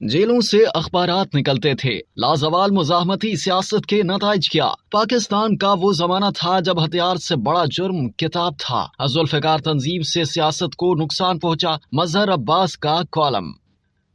जेलों से अखबारात निकलते थे। लाजवाल मुजाहमती सियासत के नताइज क्या? पाकिस्तान का वो जमाना था जब हथियार से बड़ा जुर्म किताब था। जुल्फिकार तंजीम से सियासत को नुकसान पहुंचा। मजहर अब्बास का कॉलम।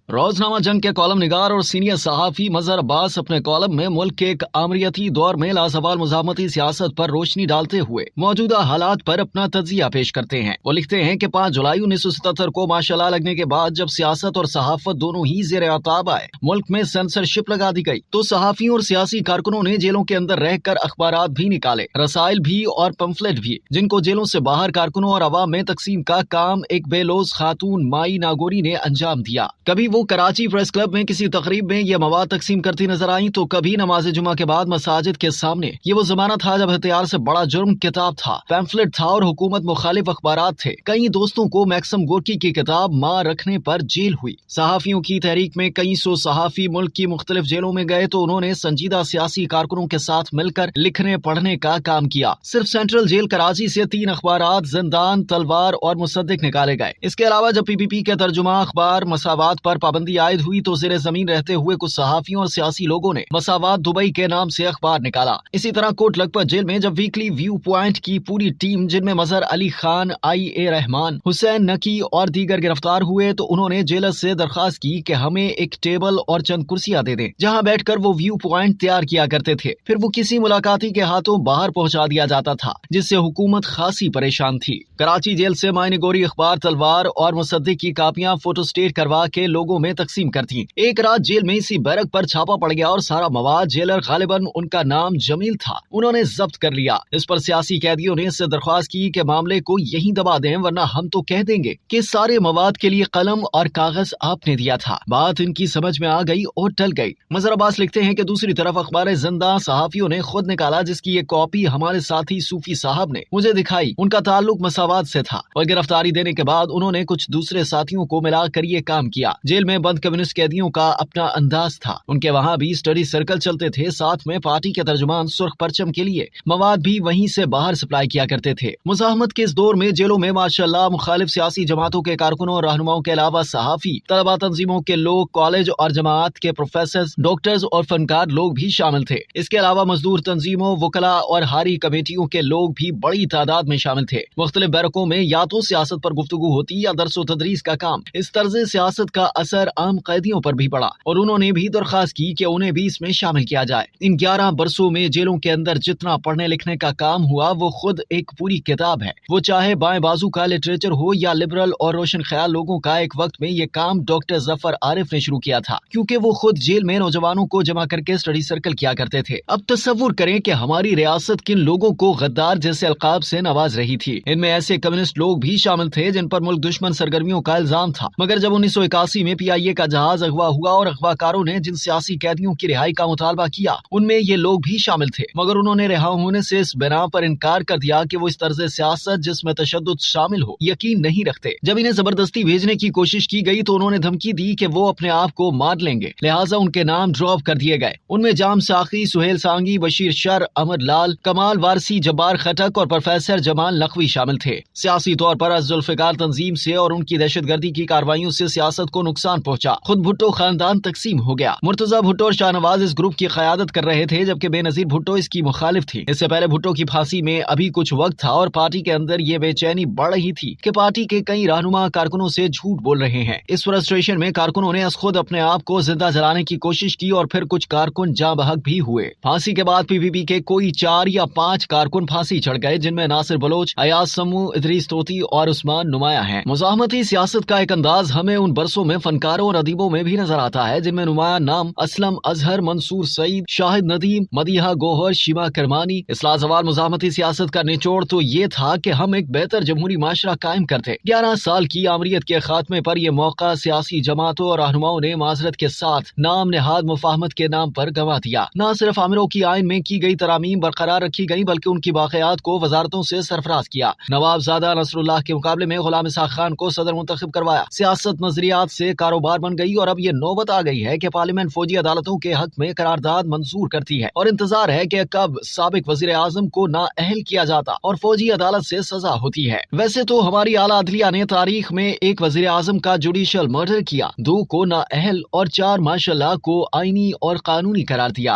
रोजनामा जंग के कॉलम निगार और सीनियर सहाफी मजहर अब्बास अपने कॉलम में मुल्क के एक आमरीती दौर में लाजवाल मुजाहमती सियासत पर रोशनी डालते हुए मौजूदा हालात पर अपना तजिया पेश करते हैं। वो लिखते हैं कि 5 जुलाई 1977 को माशाअल्लाह लगने के बाद जब सियासत और सहाफत दोनों ही ज़ेर आताब आए, मुल्क में सेंसरशिप लगा दी गई, तो सहाफियों और सियासी कारकुनों ने जेलों के अंदर रहकर अखबारात भी निकाले, रसाइल भी और पंफलेट भी, जिनको जेलों से बाहर कारकुनों और अवाम में तकसीम का काम एक बेलोज खातून माई नागोरी ने अंजाम दिया। कभी वो कराची प्रेस क्लब में किसी तकरीब में ये मवाद तकसीम करती नजर आई, तो कभी नमाज जुमा के बाद मसाजिद के सामने। ये वो जमाना था जब हथियार से बड़ा जुर्म किताब था, पैम्फलेट था और हुकूमत मुखालिफ अखबारात थे। कई दोस्तों को मैक्सम गोरकी की किताब मां रखने पर जेल हुई। सहाफियों की तहरीक में कई सौ सहाफी मुल्क की मुख्तलिफ जेलों में गए, तो उन्होंने संजीदा सियासी कारकुनों के साथ मिलकर लिखने पढ़ने का काम किया। सिर्फ सेंट्रल जेल कराची से 3 अखबारात जिंदान, तलवार और मुसद्दिक निकाले गए। इसके अलावा जब PPP के तर्जुमा अखबार मसावात पर पाबंदी आयद हुई, तो ज़ेरे जमीन रहते हुए कुछ सहाफियों और सियासी लोगों ने मसावात दुबई के नाम से अखबार निकाला। इसी तरह कोट लखपत जेल में जब वीकली व्यू पॉइंट की पूरी टीम, जिनमें मजहर अली खान, IA रहमान, हुसैन नकी और दीगर गिरफ्तार हुए, तो उन्होंने जेलर से दरखास्त की कि हमें एक टेबल और चंद कुर्सियां दे दें, जहां बैठकर वो व्यू पॉइंट तैयार किया करते थे। फिर वो किसी मुलाकाती के हाथों बाहर पहुंचा दिया जाता था, जिससे हुकूमत खासी परेशान थी। कराची जेल से माई नागोरी अखबार, तलवार और मुसद्दिक की कापियां फोटोस्टेट करवा के लोगों में तकसीम करती। एक रात जेल में इसी बैरक पर छापा पड़ गया और सारा मवाद, जेलर गालिबन उनका नाम जमील था, उन्होंने जब्त कर लिया। इस पर सियासी कैदियों ने इससे दरख्वास्त की कि मामले को यहीं दबा दें, वरना हम तो कह देंगे कि सारे मवाद के लिए कलम और कागज आपने दिया था। बात इनकी समझ में आ गई और टल गई। मजहर अब्बास लिखते हैं कि दूसरी तरफ अखबार जिंदा सहाफियों ने खुद निकाला, जिसकी एक कॉपी हमारे साथी सूफी साहब ने मुझे दिखाई। उनका ताल्लुक मसावाद से था और गिरफ्तारी देने के बाद उन्होंने कुछ दूसरे साथियों को मिलाकर ये काम किया। जेल में बंद कम्युनिस्ट कैदियों का अपना अंदाज था, उनके वहाँ भी स्टडी सर्कल चलते थे, साथ में पार्टी के तर्जुमान सुर्ख परचम के लिए मवाद भी वहीं से बाहर सप्लाई किया करते थे। मुजाहमत के इस दौर में जेलों में माशाअल्लाह मुखालिफ सियासी जमातों के कारकुनों और रहनुमाओं के अलावा सहाफी, तलबा तंजीमों के लोग, कॉलेज और जमात के प्रोफेसर, डॉक्टर्स और फनकार लोग भी शामिल थे। इसके अलावा मजदूर तंजीमों, वकला और हारी कमेटियों के लोग भी बड़ी तादाद में शामिल थे। मुख्तलिफ बैरकों में या तो सियासत पर गुफ्तगू होती या दरसो तदरीस का काम। इस तर्ज सियासत का असर आम कैदियों पर भी पड़ा और उन्होंने भी दरखास्त की कि उन्हें भी इसमें शामिल किया जाए। इन 11 बरसों में जेलों के अंदर जितना पढ़ने लिखने का काम हुआ, वो खुद एक पूरी किताब है। वो चाहे बाएं बाजू का लिटरेचर हो या लिबरल और रोशन ख्याल लोगों का। एक वक्त में ये काम डॉक्टर जफर आरिफ ने शुरू किया था, क्योंकि वो खुद जेल में नौजवानों को जमा करके स्टडी सर्कल किया करते थे। अब तसव्वुर करें कि हमारी रियासत किन लोगों को गद्दार जैसे अलकाब से नवाज रही थी। इनमें ऐसे कम्युनिस्ट लोग भी शामिल थे जिन पर मुल्क दुश्मन सरगर्मियों का इल्जाम था, मगर जब 1981 में PIA का जहाज अगवा हुआ और अगवाकारों ने जिन सियासी कैदियों की रिहाई का मुतालबा किया, उनमें ये लोग भी शामिल थे, मगर उन्होंने रिहा होने से इस बिना पर इनकार कर दिया कि वो इस तर्ज सियासत जिसमें तशद्दुद शामिल हो यकीन नहीं रखते। जब इन्हें जबरदस्ती भेजने की कोशिश की गई, तो उन्होंने धमकी दी कि वो अपने आप को मार लेंगे, लिहाजा उनके नाम ड्रॉप कर दिए गए। उनमें जाम साखी, सुहेल सांगी, बशीर शर, अमर लाल, कमाल वारसी, जब्बार खटक और प्रोफेसर जमाल नकवी शामिल थे। सियासी तौर पर जुल्फिकार तंजीम से और उनकी दहशतगर्दी की कार्रवाइयों से सियासत को नुकसान पहुंचा। खुद भुट्टो खानदान तकसीम हो गया। मुर्तजा भुट्टो और शाहनवाज इस ग्रुप की क़यादत कर रहे थे, जबकि बेनजीर भुट्टो इसकी मुखालिफ थी। इससे पहले भुट्टो की फांसी में अभी कुछ वक्त था और पार्टी के अंदर ये बेचैनी बढ़ रही थी कि पार्टी के कई रहनुमा कारकुनों से झूठ बोल रहे हैं। इस फ्रस्ट्रेशन में कारकुनों ने खुद अपने आप को जिंदा जलाने की कोशिश की और फिर कुछ कारकुन जाँ बहक भी हुए। फांसी के बाद PPP के कोई 4 या 5 कारकुन फांसी चढ़ गए, जिनमें नासिर बलोच, अयाज समू, इदरीस तोती और उस्मान नुमाया हैं। मुज़ाहमती सियासत का एक अंदाज हमें उन बरसों में फनकारों और अदीबों में भी नजर आता है, जिनमें नुमाया नाम असलम, अजहर, मंसूर सईद, शाहिद नदीम, मदीहा गोहर, शिमा करमानी। इस लाजवाल मुज़ाहमती सियासत का निचोड़ तो ये था कि हम एक बेहतर जमहूरी माशरा कायम करते। 11 साल की आमरीत के खात्मे पर यह मौका सियासी जमातों और रहनुमाओं ने माजरत के साथ नाम नेहाद मुफाहमत के नाम पर गंवा दिया। न सिर्फ आमिरों की आइन में की गई तरामीम बरकरार रखी गई, बल्कि उनकी बाक़ियात को वजारतों से सरफराज किया। नवाबजादा नसरुल्लाह के मुकाबले में गुलाम इसहाक खान को सदर मुंतखब करवाया। सियासत नजरियात से कारोबार बन गई और अब ये नौबत आ गई है कि पार्लियामेंट फौजी अदालतों के हक में करारदाद मंजूर करती है और इंतजार है कि कब साबिक वजीर आजम को नाअहल किया जाता और फौजी अदालत से सजा होती है। वैसे तो हमारी आला अदलिया ने तारीख में एक वजीर आजम का जुडिशियल मर्डर किया, 2 को नाअहल और 4 माशाल्लाह को आईनी और कानूनी करार दिया।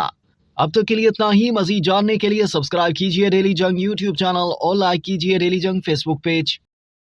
अब तक के लिए इतना ही। मजीद जानने के लिए सब्सक्राइब कीजिए डेली जंग यूट्यूब चैनल और लाइक कीजिए डेली जंग फेसबुक पेज।